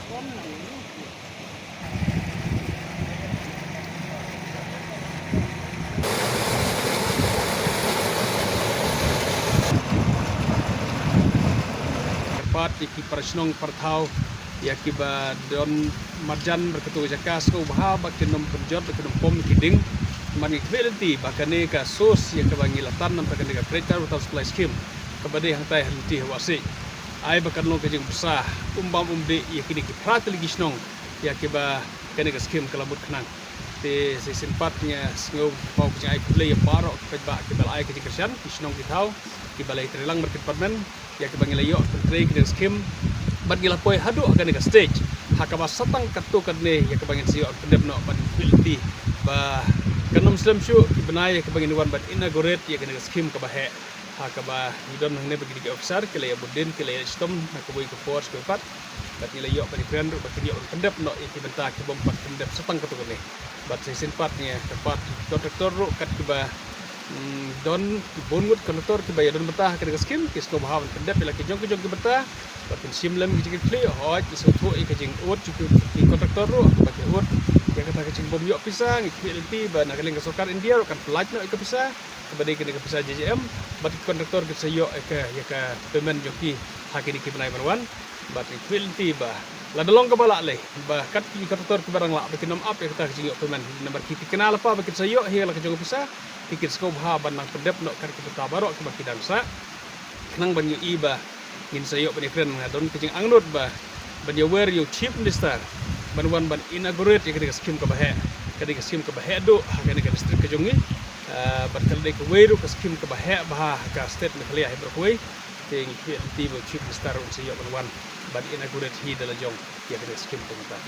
Dapat iki persnong pertau ya kiba don marjan berketu jakas ko bahab kinom penjot kinom pom kiding mani kvelenti bakane ka sos ya kabangilatan nam bakane ka kreator atau supply scheme kabade hang tai henti wasi ai bakan lo kajing besar umbam umde ya kini ki pratli gisnong ya kiba kane ka scheme kalabut khnang te se simpatnya sngo pau kajing ai play paro kibba kibal ai kajing kersian gisnong kitau kibalai trilang market permen ya kibangilayo tre kini scheme bat gila poi hadu akan ke stage hakaba satang katu kadne ya kebangin sio pendep no bat filti ba kanom slam shu benai ke bangin wan bat inaugurate ya kene scheme ka bahe hakaba idon ne bagi ke officer ke le budin ke le stom na ke boy ke force ke pat bat gila yo bat friend bat yo pendep no iki benta ke bom pat pendep satang katu kadne bat sesin patnya tepat kontraktor ro kat ke ba don bongut kontraktor ke bayar don betah ke scheme ke sto bahawan pendep la ke jong ke betah batin simlam kecing kecil, hot isotu kecing ut cukup di kontraktor ro pakai ut yang kata kecing bom yok pisang ikilti ba nak keling sokar India kan pelaj no ikapisa kepada kena kapisa JJM bat kontraktor ke sayo ya ka payment joki hakini ki benai marwan bat ikilti ba la dolong kepala le ba kat kontraktor ke barang la bikin nom up ya kata kecing yok payment nomor kita kenal apa bikin sayo hiya la kecing pisah pikir skop ha ban nang pendep no kan kita barok ke baki dansa nang banyu iba ngin sayo bani friend ngadon kecing angnut ba ban ya wear you cheap minister ban wan ban inaugurate ya kene scheme ka bahe kene scheme ka bahe do kene ka district ka jongi ban kale ka weru ka scheme ka bahe bah ka state na kale ai brokwe ting ti bo cheap minister un sayo ban wan ban inaugurate hi dala jong ya kene scheme ka